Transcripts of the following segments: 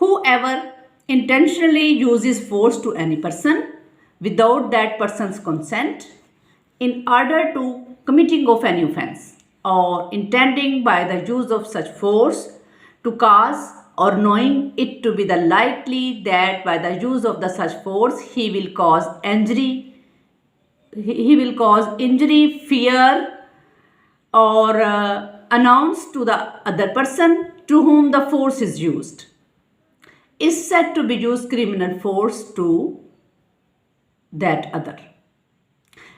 whoever intentionally uses force to any person without that person's consent in order to committing of any offense or intending by the use of such force to cause or knowing it to be the likely that by the use of the such force he will cause injury, fear or announce to the other person to whom the force is used is said to be used criminal force to that other।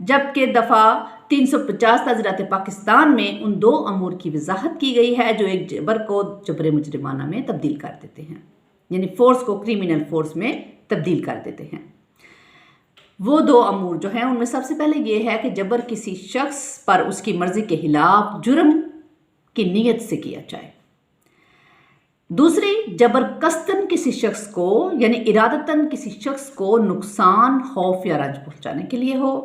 جبکہ دفعہ 350 تعزیرات پاکستان میں ان 2 امور کی وضاحت کی گئی ہے جو ایک جبر کو جبر مجرمانہ میں تبدیل کر دیتے ہیں، یعنی فورس کو کرمنل فورس میں تبدیل کر دیتے ہیں۔ وہ 2 امور جو ہیں ان میں سب سے پہلے یہ ہے کہ جبر کسی شخص پر اس کی مرضی کے خلاف جرم کی نیت سے کیا جائے۔ دوسری، جبر قصداً کسی شخص کو یعنی ارادتاً کسی شخص کو نقصان، خوف یا رنج پہنچانے کے لیے ہو۔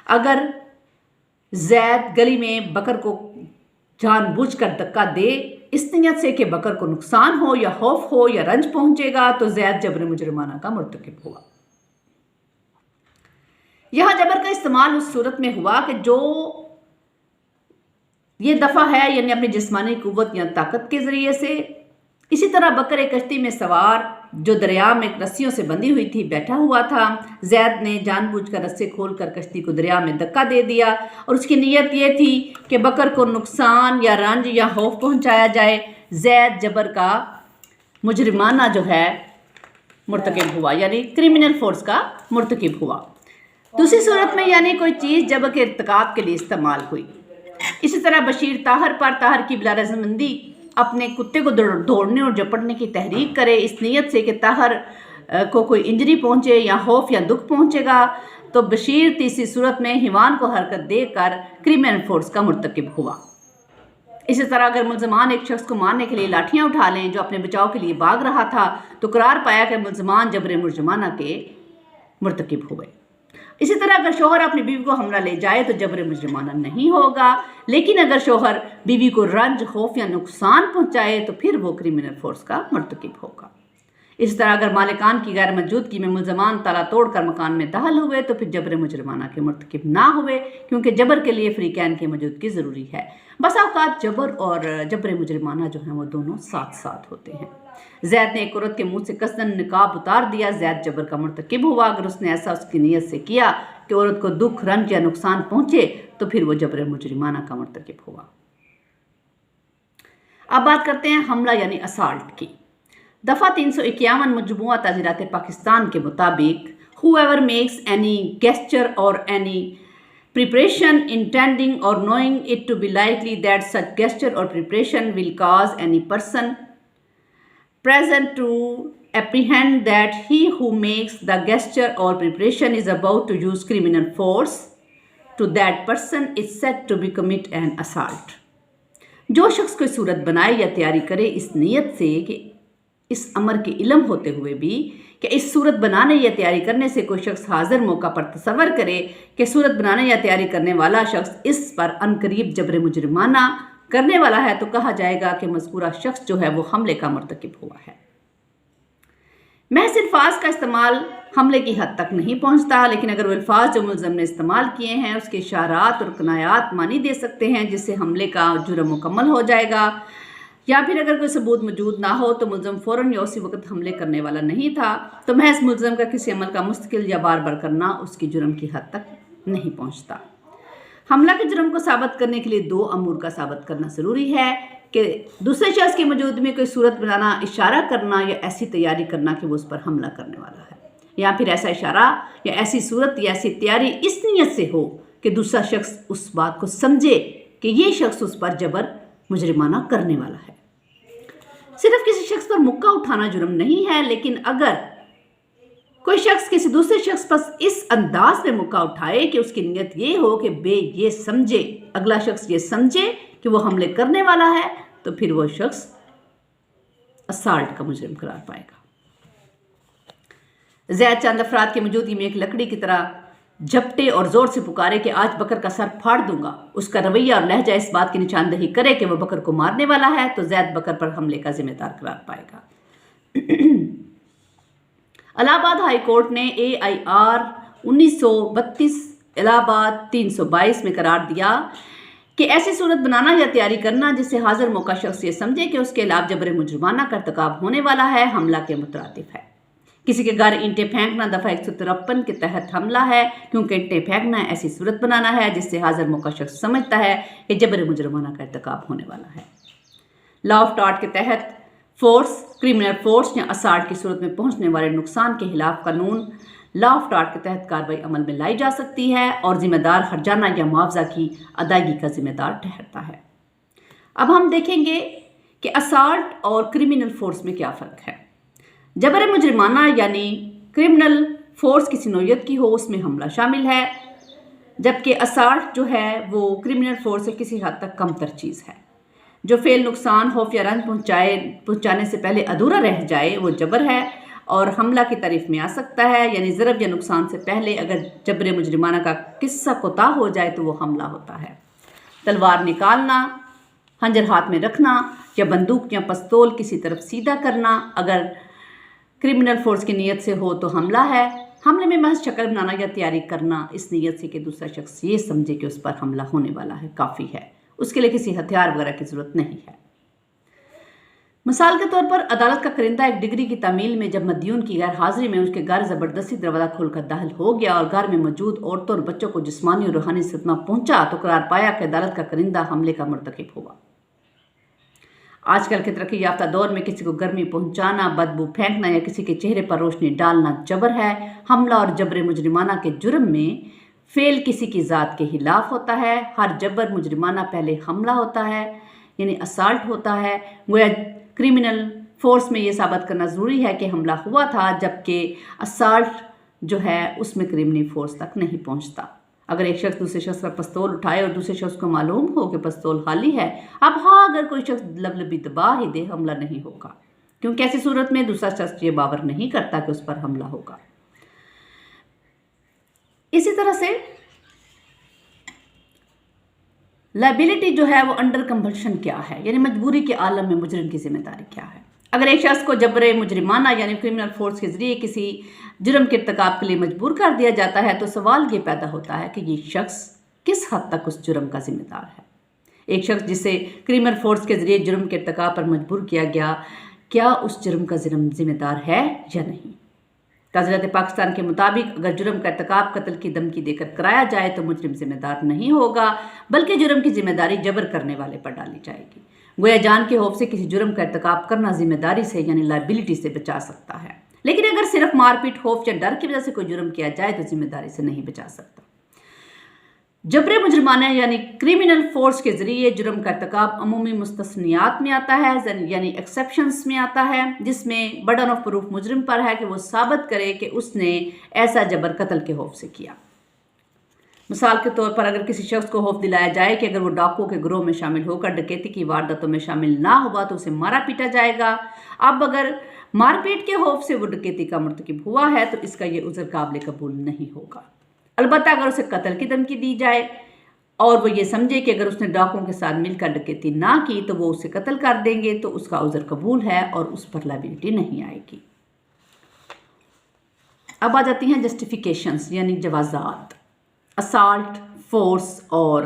اگر زید گلی میں بکر کو جان بوجھ کر دھکا دے اس نیت سے کہ بکر کو نقصان ہو یا خوف ہو یا رنج پہنچے گا تو زید جبر مجرمانہ کا مرتکب ہوا۔ یہاں جبر کا استعمال اس صورت میں ہوا کہ جو یہ دفعہ ہے یعنی اپنی جسمانی قوت یا طاقت کے ذریعے سے۔ اسی طرح بکر ایک کشتی میں سوار جو دریا میں رسیوں سے بندھی ہوئی تھی بیٹھا ہوا تھا۔ زید نے جان بوجھ کر رسے کھول کر کشتی کو دریا میں دھکا دے دیا اور اس کی نیت یہ تھی کہ بکر کو نقصان یا رنج یا خوف پہنچایا جائے۔ زید جبر کا مجرمانہ جو ہے مرتکب ہوا، یعنی کرمنل فورس کا مرتکب ہوا۔ دوسری صورت میں یعنی کوئی چیز جبر کے ارتکاب کے لیے استعمال ہوئی۔ اسی طرح بشیر طاہر پر طاہر کی بلا رضامندی اپنے کتے کو دوڑنے اور جپٹنے کی تحریک کرے اس نیت سے کہ طاہر کو کوئی انجری پہنچے یا خوف یا دکھ پہنچے گا تو بشیر تیسری صورت میں حیوان کو حرکت دے کر کرمنل فورس کا مرتکب ہوا۔ اسی طرح اگر ملزمان ایک شخص کو مارنے کے لیے لاٹھیاں اٹھا لیں جو اپنے بچاؤ کے لیے بھاگ رہا تھا تو قرار پایا کہ ملزمان جبر مجرمانہ کے مرتکب ہوئے۔ اسی طرح اگر شوہر اپنی بیوی کو حملہ لے جائے تو جبر مجرمانہ نہیں ہوگا، لیکن اگر شوہر بیوی کو رنج، خوف یا نقصان پہنچائے تو پھر وہ کرمنل فورس کا مرتکب ہوگا۔ اس طرح اگر مالکان کی غیر موجودگی میں ملزمان تالا توڑ کر مکان میں داخل ہوئے تو پھر جبر مجرمانہ کے مرتکب نہ ہوئے، کیونکہ جبر کے لیے فریقین کی موجودگی ضروری ہے۔ بس اوقات جبر اور جبر مجرمانہ جو ہیں وہ دونوں ساتھ ساتھ ہوتے ہیں۔ زید نے ایک عورت کے منہ سے قصداً نقاب اتار دیا، زید جبر کا مرتکب ہوا۔ اگر اس نے ایسا اس کی نیت سے کیا کہ عورت کو دکھ، رنج یا نقصان پہنچے تو پھر وہ جبر مجرمانہ کا مرتکب ہوا۔ اب بات کرتے ہیں حملہ یعنی اسالٹ کی۔ دفعہ 351 مجموعہ تعزیرات پاکستان کے مطابق whoever makes any gesture or any preparation intending or knowing it to be likely that such gesture or preparation will cause any person present to apprehend that he who makes the gesture or preparation is about to use criminal force, to that person is said to be commit an assault. جو شخص کوئی صورت بنائے یا تیاری کرے اس نیت سے کہ اس امر کے علم ہوتے ہوئے بھی کہ اس صورت بنانے یا تیاری کرنے سے کوئی شخص حاضر موقع پر تصور کرے کہ صورت بنانے یا تیاری کرنے والا شخص اس پر عنقریب جبر مجرمانہ کرنے والا ہے تو کہا جائے گا کہ مذکورہ شخص جو ہے وہ حملے کا مرتکب ہوا ہے۔ محض الفاظ کا استعمال حملے کی حد تک نہیں پہنچتا، لیکن اگر وہ الفاظ جو ملزم نے استعمال کیے ہیں اس کے اشارات اور کنایات معنی دے سکتے ہیں جس سے حملے کا جرم مکمل ہو جائے گا، یا پھر اگر کوئی ثبوت موجود نہ ہو تو ملزم فوراً یا اسی وقت حملے کرنے والا نہیں تھا تو محض ملزم کا کسی عمل کا مستقل یا بار بار کرنا اس کی جرم کی حد تک نہیں پہنچتا۔ حملہ کے جرم کو ثابت کرنے کے لیے 2 امور کا ثابت کرنا ضروری ہے کہ دوسرے شخص کی موجودگی میں کوئی صورت بنانا، اشارہ کرنا یا ایسی تیاری کرنا کہ وہ اس پر حملہ کرنے والا ہے، یا پھر ایسا اشارہ یا ایسی صورت یا ایسی تیاری اس نیت سے ہو کہ دوسرا شخص اس بات کو سمجھے کہ یہ شخص اس پر جبر مجرمانہ کرنے والا ہے۔ صرف کسی شخص پر مکہ اٹھانا جرم نہیں ہے، لیکن اگر کوئی شخص کسی دوسرے شخص پر اس انداز میں مکہ اٹھائے کہ اس کی نیت یہ ہو کہ یہ سمجھے، اگلا شخص یہ سمجھے کہ وہ حملے کرنے والا ہے تو پھر وہ شخص اسالٹ کا مجرم قرار پائے گا۔ زید چند افراد کی موجودگی میں ایک لکڑی کی طرح جھپٹے اور زور سے پکارے کہ آج بکر کا سر پھاڑ دوں گا۔ اس کا رویہ اور لہجہ اس بات کی نشاندہی کرے کہ وہ بکر کو مارنے والا ہے تو زید بکر پر حملے کا ذمہ دار قرار پائے گا۔ الہ آباد ہائی کورٹ نے AIR 1932 الہ آباد 322 میں قرار دیا کہ ایسی صورت بنانا یا تیاری کرنا جس سے حاضر موقع شخص یہ سمجھے کہ اس کے خلاف جبر مجرمانہ کا ارتکاب ہونے والا ہے، حملہ کے مترادف ہے۔ کسی کے گھر اینٹیں پھینکنا دفعہ 153 کے تحت حملہ ہے، کیونکہ اینٹیں پھینکنا ایسی صورت بنانا ہے جس سے حاضر موقع شخص سمجھتا ہے کہ جبر مجرمانہ کا ارتکاب ہونے والا ہے۔ لا آف ٹارٹ کے تحت فورس، کرمنل فورس یا اسالٹ کی صورت میں پہنچنے والے نقصان کے خلاف قانون لا آف ٹارٹ کے تحت کارروائی عمل میں لائی جا سکتی ہے اور ذمہ دار ہرجانہ یا معاوضہ کی ادائیگی کا ذمہ دار ٹھہرتا ہے۔ اب ہم دیکھیں گے کہ اسالٹ اور کرمنل فورس میں کیا فرق ہے۔ جبر مجرمانہ یعنی کرمنل فورس کسی نوعیت کی ہو، اس میں حملہ شامل ہے، جبکہ اسالٹ جو ہے وہ کرمنل فورس سے کسی حد تک کم تر چیز ہے۔ جو فعل نقصان، خوف یا رنج پہنچانے سے پہلے ادھورا رہ جائے وہ جبر ہے اور حملہ کی تعریف میں آ سکتا ہے، یعنی ضرب یا نقصان سے پہلے اگر جبر مجرمانہ کا قصہ کوتاہ ہو جائے تو وہ حملہ ہوتا ہے۔ تلوار نکالنا، خنجر ہاتھ میں رکھنا یا بندوق یا پستول کسی طرف سیدھا کرنا اگر کرمنل فورس کی نیت سے ہو تو حملہ ہے۔ حملے میں محض شکل بنانا یا تیاری کرنا اس نیت سے کہ دوسرا شخص یہ سمجھے کہ اس پر حملہ ہونے والا ہے کافی ہے، اس کے لیے کسی ہتھیار وغیرہ کی ضرورت نہیں ہے۔ مثال کے طور پر عدالت کا کرندہ ایک ڈگری کی تعمیل میں جب مدیون کی غیر حاضری میں اس کے گھر زبردستی دروازہ کھول کر داخل ہو گیا اور گھر میں موجود عورتوں اور بچوں کو جسمانی اور روحانی صدمہ پہنچا تو قرار پایا کہ عدالت کا کرندہ حملے کا مرتکب ہوا۔ آج کل کے ترقی یافتہ دور میں کسی کو گرمی پہنچانا، بدبو پھینکنا یا کسی کے چہرے پر روشنی ڈالنا جبر ہے۔ حملہ اور جبر مجرمانہ کے جرم میں فعل کسی کی ذات کے خلاف ہوتا ہے۔ ہر جبر مجرمانہ پہلے حملہ ہوتا ہے یعنی اسالٹ ہوتا ہے۔ گویا کرمنل فورس میں یہ ثابت کرنا ضروری ہے کہ حملہ ہوا تھا، جبکہ اسالٹ جو ہے اس میں کرمنل فورس تک نہیں پہنچتا۔ اگر ایک شخص دوسرے شخص پر پستول اٹھائے اور دوسرے شخص کو معلوم ہو کہ پستول خالی ہے، اب اگر کوئی شخص لبلبی دبا ہی دے حملہ نہیں ہوگا، کیونکہ ایسی صورت میں دوسرا شخص یہ باور نہیں کرتا کہ اس پر حملہ ہوگا۔ اسی طرح سے لائبلٹی جو ہے وہ انڈر کمپلشن کیا ہے، یعنی مجبوری کے عالم میں مجرم کی ذمہ داری کیا ہے۔ اگر ایک شخص کو جبر مجرمانہ یعنی کرمنل فورس کے ذریعے کسی جرم کے ارتکاب کے لیے مجبور کر دیا جاتا ہے تو سوال یہ پیدا ہوتا ہے کہ یہ شخص کس حد تک اس جرم کا ذمہ دار ہے۔ ایک شخص جسے کرمنل فورس کے ذریعے جرم کے ارتکاب پر مجبور کیا گیا، کیا اس جرم کا ذمہ دار ہے یا نہیں؟ تعزیرات پاکستان کے مطابق اگر جرم کا ارتکاب قتل کی دھمکی دے کر کرایا جائے تو مجرم ذمہ دار نہیں ہوگا، بلکہ جرم کی ذمہ داری جبر کرنے والے پر ڈالی جائے گی۔ گویا جان کے خوف سے کسی جرم کا ارتکاب کرنا ذمہ داری سے یعنی لائبلٹی سے بچا سکتا ہے، لیکن اگر صرف مار پیٹ، خوف یا ڈر کی وجہ سے کوئی جرم کیا جائے تو ذمہ داری سے نہیں بچا سکتا۔ جبر مجرمانہ یعنی کرمنل فورس کے ذریعے جرم کا ارتکاب عمومی مستثنیات میں آتا ہے، یعنی ایکسیپشنز میں آتا ہے، جس میں برڈن آف پروف مجرم پر ہے کہ وہ ثابت کرے کہ اس نے ایسا جبر قتل کے خوف سے کیا۔ مثال کے طور پر اگر کسی شخص کو خوف دلایا جائے کہ اگر وہ ڈاکوؤں کے گروہ میں شامل ہو کر ڈکیتی کی وارداتوں میں شامل نہ ہوا تو اسے مارا پیٹا جائے گا۔ اب اگر مار پیٹ کے خوف سے وہ ڈکیتی کا مرتکب ہوا ہے تو اس کا یہ عذر قابل قبول نہیں ہوگا۔ البتہ اگر اسے قتل کی دھمکی دی جائے اور وہ یہ سمجھے کہ اگر اس نے ڈاکوؤں کے ساتھ مل کر ڈکیتی نہ کی تو وہ اسے قتل کر دیں گے تو اس کا عذر قبول ہے اور اس پر لائبلٹی نہیں آئے گی۔ اب آ جاتی ہیں جسٹیفیکیشنز یعنی جوازات۔ اسالٹ فورس اور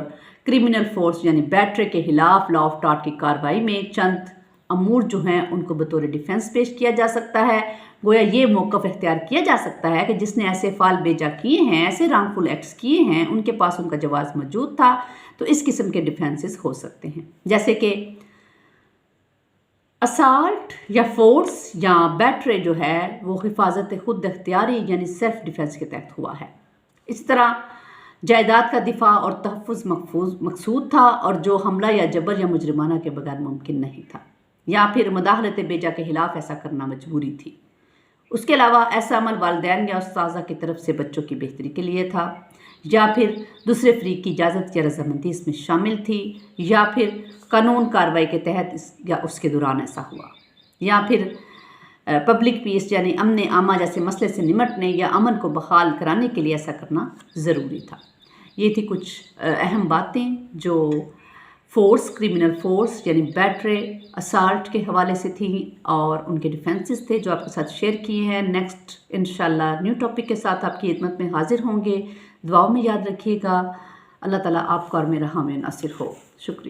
کرمنل فورس یعنی بیٹری کے خلاف لا آف ٹارٹ کی کارروائی میں چند امور جو ہیں ان کو بطور ڈیفنس پیش کیا جا سکتا ہے۔ گویا یہ موقف اختیار کیا جا سکتا ہے کہ جس نے ایسے فعال بیجا کیے ہیں، ایسے رانگفل ایکٹس کیے ہیں، ان کے پاس ان کا جواز موجود تھا، تو اس قسم کے ڈیفنسز ہو سکتے ہیں، جیسے کہ اسالٹ یا فورس یا بیٹری جو ہے وہ حفاظت خود اختیاری یعنی سیلف ڈیفنس کے تحت ہوا ہے۔ اس طرح جائیداد کا دفاع اور تحفظ مقصود تھا اور جو حملہ یا جبر یا مجرمانہ کے بغیر ممکن نہیں تھا، یا پھر مداخلت بیجا کے خلاف ایسا کرنا مجبوری تھی۔ اس کے علاوہ ایسا عمل والدین یا استاذہ کی طرف سے بچوں کی بہتری کے لیے تھا، یا پھر دوسرے فریق کی اجازت یا رضامندی اس میں شامل تھی، یا پھر قانون کارروائی کے تحت یا اس کے دوران ایسا ہوا، یا پھر پبلک پیس یعنی امن عامہ جیسے مسئلے سے نمٹنے یا امن کو بحال کرانے کے لیے ایسا کرنا ضروری تھا۔ یہ تھی کچھ اہم باتیں جو فورس، کرمنل فورس یعنی بیٹری، اسالٹ کے حوالے سے تھیں اور ان کے ڈیفنسز تھے جو آپ کے ساتھ شیئر کیے ہیں۔ نیکسٹ انشاءاللہ نیو ٹاپک کے ساتھ آپ کی خدمت میں حاضر ہوں گے۔ دعاؤں میں یاد رکھیے گا۔ اللہ تعالیٰ آپ کا اور میرا حامی ناصر ہو۔ شکریہ۔